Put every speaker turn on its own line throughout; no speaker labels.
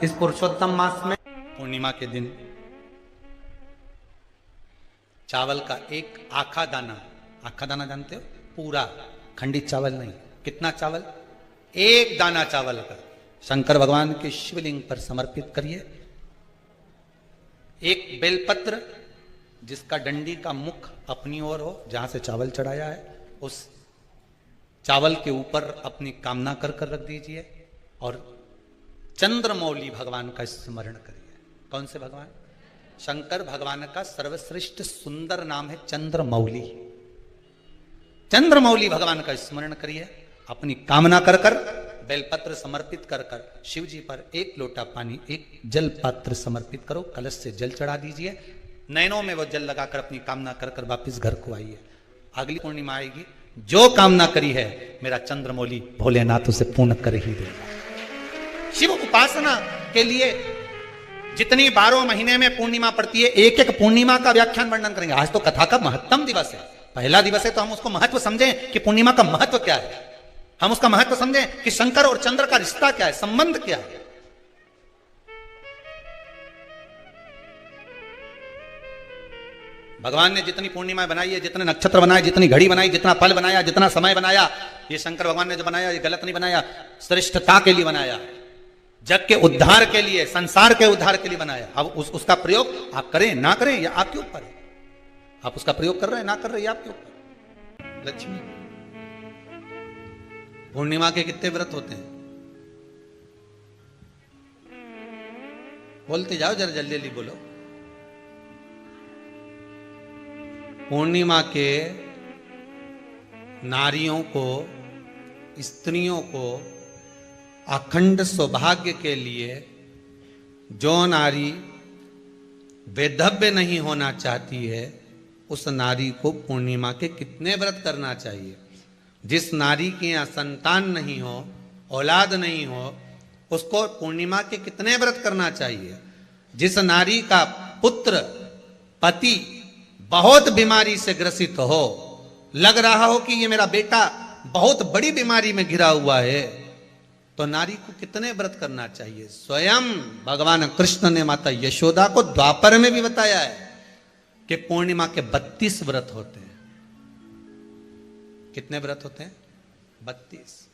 इस पुरुषोत्तम मास में पूर्णिमा के दिन चावल का एक आखा दाना जानते हो, पूरा खंडित चावल नहीं, कितना चावल, एक दाना चावल का शंकर भगवान के शिवलिंग पर समर्पित करिए। एक बेलपत्र जिसका डंडी का मुख अपनी ओर हो, जहां से चावल चढ़ाया है, उस चावल के ऊपर अपनी कामना कर कर रख दीजिए और चंद्रमौली भगवान का स्मरण करिए। कौन से भगवान? शंकर भगवान का सर्वश्रेष्ठ सुंदर नाम है चंद्रमौली। चंद्रमौली भगवान का स्मरण करिए, अपनी कामना कर कर बेलपत्र समर्पित कर कर शिव जी पर एक लोटा पानी, एक जल पात्र समर्पित करो, कलश से जल चढ़ा दीजिए, नैनों में वो जल लगाकर अपनी कामना कर कर वापिस घर को आइए। अगली पूर्णिमा आएगी, जो कामना करी है मेरा चंद्रमौली भोलेनाथ उसे पूर्ण कर ही देगा। शिव उपासना के लिए जितनी 12 महीने में पूर्णिमा पड़ती है, एक एक पूर्णिमा का व्याख्यान वर्णन करेंगे। आज तो कथा का महत्तम दिवस है, पहला दिवस है, तो हम उसको महत्व समझें कि पूर्णिमा का महत्व क्या है, हम उसका महत्व समझें कि शंकर और चंद्र का रिश्ता क्या है, संबंध क्या है। भगवान ने जितनी पूर्णिमा बनाई है, जितने नक्षत्र बनाए, जितनी घड़ी बनाई, जितना फल बनाया, जितना समय बनाया, ये शंकर भगवान ने जो बनाया ये गलत नहीं बनाया, श्रेष्ठता के लिए बनाया, जग के उद्धार के लिए, संसार के उद्धार के लिए बनाया। अब उसका प्रयोग आप करें ना करें या आपके ऊपर है। आप उसका प्रयोग कर रहे हैं ना कर रहे हैं, आपके ऊपर। लक्ष्मी पूर्णिमा के कितने व्रत होते हैं? बोलते जाओ, जरा जल्दी जल्दी बोलो। पूर्णिमा के नारियों को, स्त्रियों को अखंड सौभाग्य के लिए, जो नारी वैधव्य नहीं होना चाहती है उस नारी को पूर्णिमा के कितने व्रत करना चाहिए? जिस नारी के यहाँ संतान नहीं हो, औलाद नहीं हो, उसको पूर्णिमा के कितने व्रत करना चाहिए? जिस नारी का पुत्र, पति बहुत बीमारी से ग्रसित हो, लग रहा हो कि ये मेरा बेटा बहुत बड़ी बीमारी में घिरा हुआ है, तो नारी को कितने व्रत करना चाहिए? स्वयं भगवान कृष्ण ने माता यशोदा को द्वापर में भी बताया है कि पूर्णिमा के 32 व्रत होते हैं। कितने व्रत होते हैं? 32।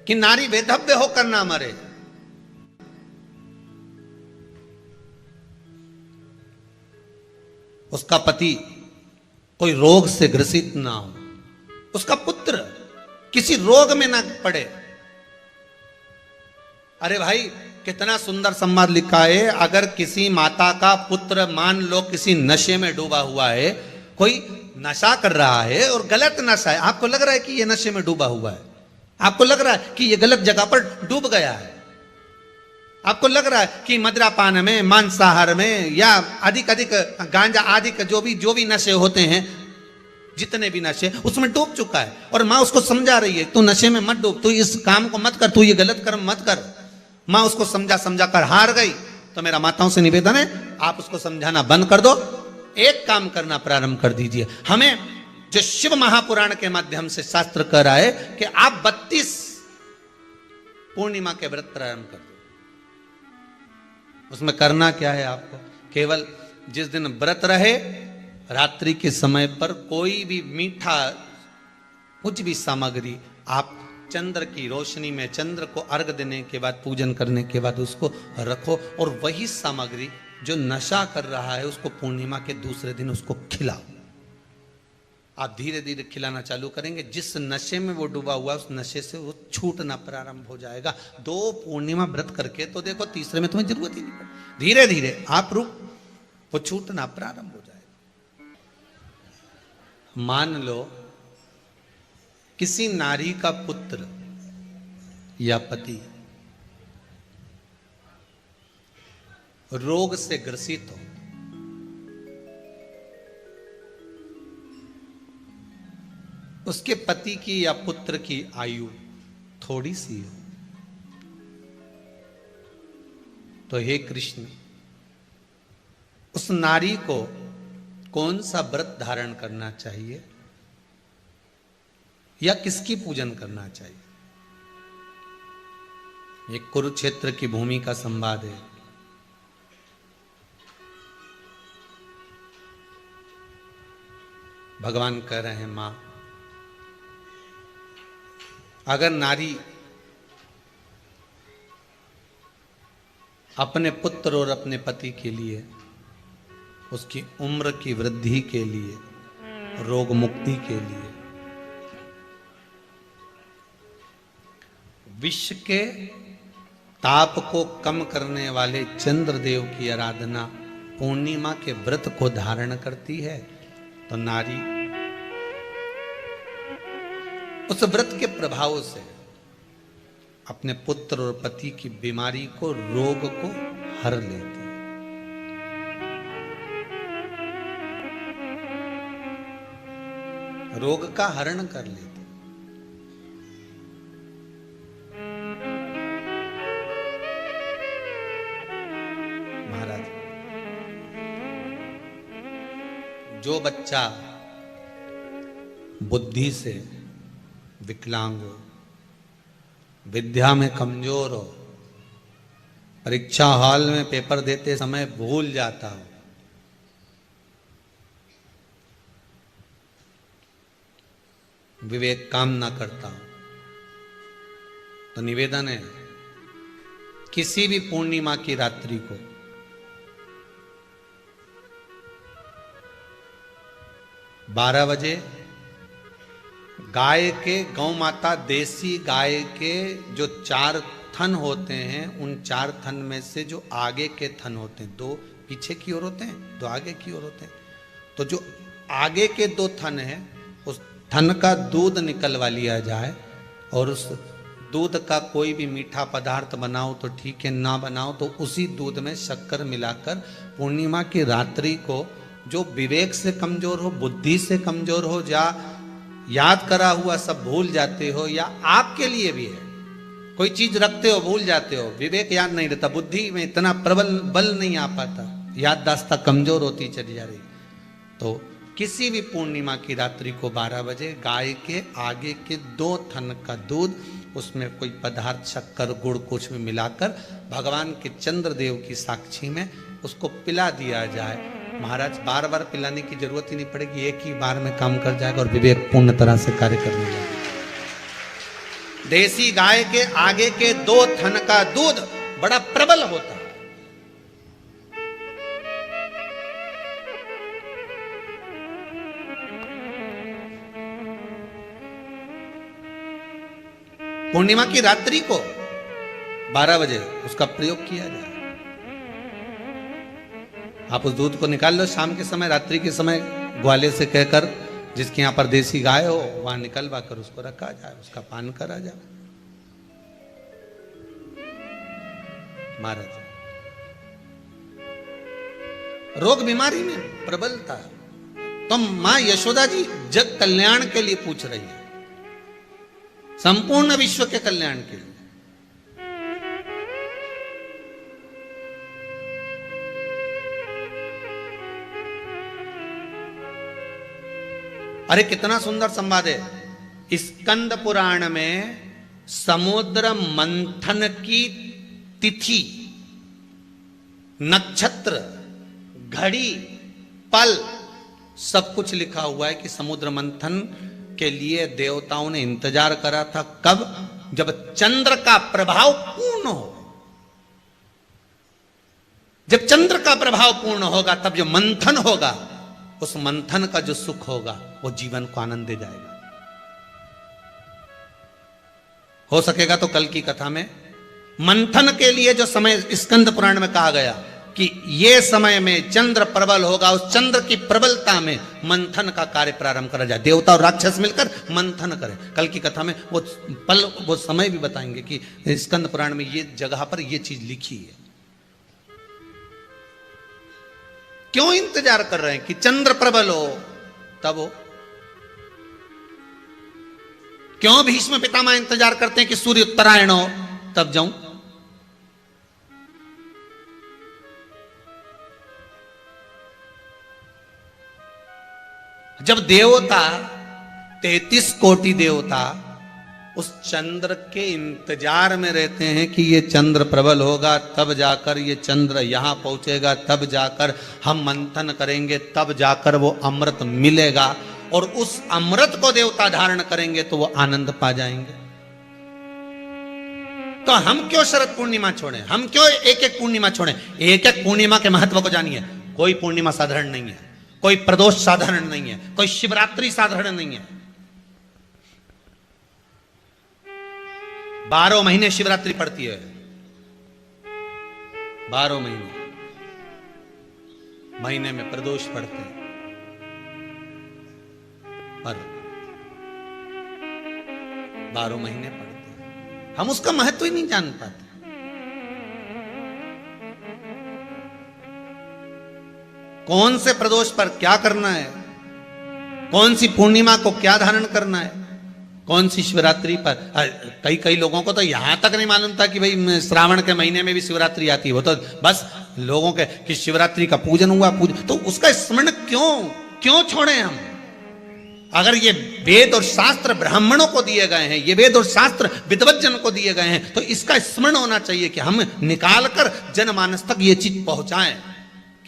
कि नारी वैधव्य होकर ना मरे। उसका पति कोई रोग से ग्रसित ना हो, उसका पुत्र किसी रोग में ना पड़े। अरे भाई, कितना सुंदर संवाद लिखा है। अगर किसी माता का पुत्र मान लो किसी नशे में डूबा हुआ है, कोई नशा कर रहा है और गलत नशा है, आपको लग रहा है कि ये नशे में डूबा हुआ है, आपको लग रहा है कि ये गलत जगह पर डूब गया है, आपको लग रहा है कि मदिरापान में, मांसाहार में या अधिक अधिक गांजा आदि का जो भी नशे होते हैं, जितने भी नशे, उसमें डूब चुका है, और माँ उसको समझा रही है तू नशे में मत डूब, तू इस काम को मत कर, तू ये गलत कर्म मत कर। माँ उसको समझा कर हार गई। तो मेरा माताओं से निवेदन है, आप उसको समझाना बंद कर दो, एक काम करना प्रारंभ कर दीजिए। हमें जो शिव महापुराण के माध्यम से शास्त्र कह रहा है कि आप 32 पूर्णिमा के व्रत प्रारंभ कर दो। उसमें करना क्या है आपको? केवल जिस दिन व्रत रहे, रात्रि के समय पर कोई भी मीठा, कुछ भी सामग्री आप चंद्र की रोशनी में, चंद्र को अर्घ देने के बाद, पूजन करने के बाद उसको रखो, और वही सामग्री जो नशा कर रहा है उसको पूर्णिमा के दूसरे दिन उसको खिलाओ। आप धीरे धीरे खिलाना चालू करेंगे, जिस नशे में वो डूबा हुआ उस नशे से वो छूटना प्रारंभ हो जाएगा। 2 पूर्णिमा व्रत करके तो देखो, तीसरे में तुम्हें जरूरत ही नहीं पड़ेगी। धीरे धीरे आप वो छूटना प्रारंभ हो जाएगा। मान लो किसी नारी का पुत्र या पति रोग से ग्रसित हो, उसके पति की या पुत्र की आयु थोड़ी सी हो, तो हे कृष्ण, उस नारी को कौन सा व्रत धारण करना चाहिए? या किसकी पूजन करना चाहिए? ये कुरुक्षेत्र की भूमि का संवाद है। भगवान कह रहे हैं, मां, अगर नारी अपने पुत्र और अपने पति के लिए, उसकी उम्र की वृद्धि के लिए, रोग मुक्ति के लिए, विश्व के ताप को कम करने वाले चंद्रदेव की आराधना, पूर्णिमा के व्रत को धारण करती है, तो नारी उस व्रत के प्रभाव से अपने पुत्र और पति की बीमारी को, रोग को हर लेती है। रोग का हरण कर लेती। महाराज, जो बच्चा बुद्धि से विकलांग हो, विद्या में कमजोर हो, परीक्षा हॉल में पेपर देते समय भूल जाता हो, विवेक काम ना करता हो, तो निवेदन है, किसी भी पूर्णिमा की रात्रि को 12 बजे गाय के, गौ माता देसी गाय के जो 4 थन होते हैं, उन 4 थन में से जो आगे के थन होते हैं, 2 पीछे की ओर होते हैं, 2 आगे की ओर होते हैं, तो जो आगे के 2 थन हैं, उस थन का दूध निकलवा लिया जाए और उस दूध का कोई भी मीठा पदार्थ बनाओ तो ठीक है, ना बनाओ तो उसी दूध में शक्कर मिलाकर पूर्णिमा की रात्रि को, जो विवेक से कमजोर हो, बुद्धि से कमजोर हो, या याद करा हुआ सब भूल जाते हो, या आपके लिए भी है, कोई चीज रखते हो भूल जाते हो, विवेक याद नहीं रहता, बुद्धि में इतना प्रबल बल नहीं आ पाता, याददाश्त कमजोर होती चली जा रही, तो किसी भी पूर्णिमा की रात्रि को 12 बजे गाय के आगे के 2 थन का दूध, उसमें कोई पदार्थ, शक्कर, गुड़ कुछ भी मिलाकर भगवान के चंद्रदेव की साक्षी में उसको पिला दिया जाए। महाराज, बार बार पिलाने की जरूरत ही नहीं पड़ेगी, एक ही बार में काम कर जाएगा और विवेक पूर्ण तरह से कार्य करने लगेगा। देसी गाय के आगे के 2 थन का दूध बड़ा प्रबल होता है। पूर्णिमा की रात्रि को 12 बजे उसका प्रयोग किया जाए। आप उस दूध को निकाल लो, शाम के समय, रात्रि के समय ग्वाले से कहकर, जिसके यहां पर देसी गाय हो, वहां निकलवा कर उसको रखा जाए, उसका पान करा जाए। महाराज, रोग बीमारी में प्रबलता, तो मां यशोदा जी जग कल्याण के लिए पूछ रही है, संपूर्ण विश्व के कल्याण के लिए। अरे कितना सुंदर संवाद है। स्कंद पुराण में समुद्र मंथन की तिथि, नक्षत्र, घड़ी, पल, सब कुछ लिखा हुआ है कि समुद्र मंथन के लिए देवताओं ने इंतजार करा था। कब? जब चंद्र का प्रभाव पूर्ण हो। जब चंद्र का प्रभाव पूर्ण होगा, तब जो मंथन होगा, उस मंथन का जो सुख होगा, वो जीवन को आनंद दे जाएगा। हो सकेगा तो कल की कथा में मंथन के लिए जो समय स्कंद पुराण में कहा गया कि ये समय में चंद्र प्रबल होगा, उस चंद्र की प्रबलता में मंथन का कार्य प्रारंभ करा जाए। देवता और राक्षस मिलकर मंथन करें। कल की कथा में वो पल, वो समय भी बताएंगे कि स्कंद पुराण में ये जगह पर ये चीज लिखी है। क्यों इंतजार कर रहे हैं कि चंद्र प्रबल हो तब हो? क्यों भीष्म पितामह इंतजार करते हैं कि सूर्य उत्तरायण हो तब जाऊं? जब देवता 33 कोटि देवता उस चंद्र के इंतजार में रहते हैं कि ये चंद्र प्रबल होगा, तब जाकर ये चंद्र यहां पहुंचेगा, तब जाकर हम मंथन करेंगे, तब जाकर वो अमृत मिलेगा, और उस अमृत को देवता धारण करेंगे तो वो आनंद पा जाएंगे। तो हम क्यों शरद पूर्णिमा छोड़ें? हम क्यों एक एक पूर्णिमा छोड़ें? एक एक पूर्णिमा के महत्व को जानिए। कोई पूर्णिमा साधारण नहीं है, कोई प्रदोष साधारण नहीं है, कोई शिवरात्रि साधारण नहीं है। 12 महीने शिवरात्रि पड़ती है, 12 महीने में प्रदोष पड़ते हैं, पर 12 महीने पड़ते हैं, हम उसका महत्व ही नहीं जान पाते। कौन से प्रदोष पर क्या करना है, कौन सी पूर्णिमा को क्या धारण करना है, कौन सी शिवरात्रि पर। कई लोगों को तो यहां तक नहीं मालूम था कि भाई श्रावण के महीने में भी शिवरात्रि आती है। वो तो बस लोगों के कि शिवरात्रि का पूजन हुआ, तो उसका स्मरण क्यों छोड़े हम? अगर ये वेद और शास्त्र ब्राह्मणों को दिए गए हैं, ये वेद और शास्त्र विद्वज्जन को दिए गए हैं, तो इसका स्मरण होना चाहिए कि हम निकालकर जनमानस तक ये चीज पहुंचाएं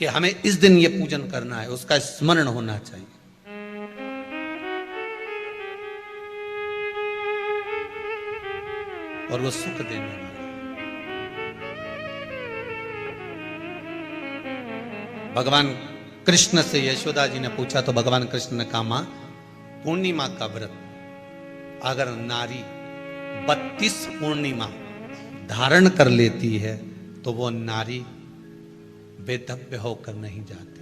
कि हमें इस दिन ये पूजन करना है, उसका स्मरण होना चाहिए। और वो सुख देने वाला। भगवान कृष्ण से यशोदा जी ने पूछा तो भगवान कृष्ण ने कहा, मां, पूर्णिमा का व्रत अगर नारी 32 पूर्णिमा धारण कर लेती है तो वो नारी बेधव्य होकर नहीं जाती।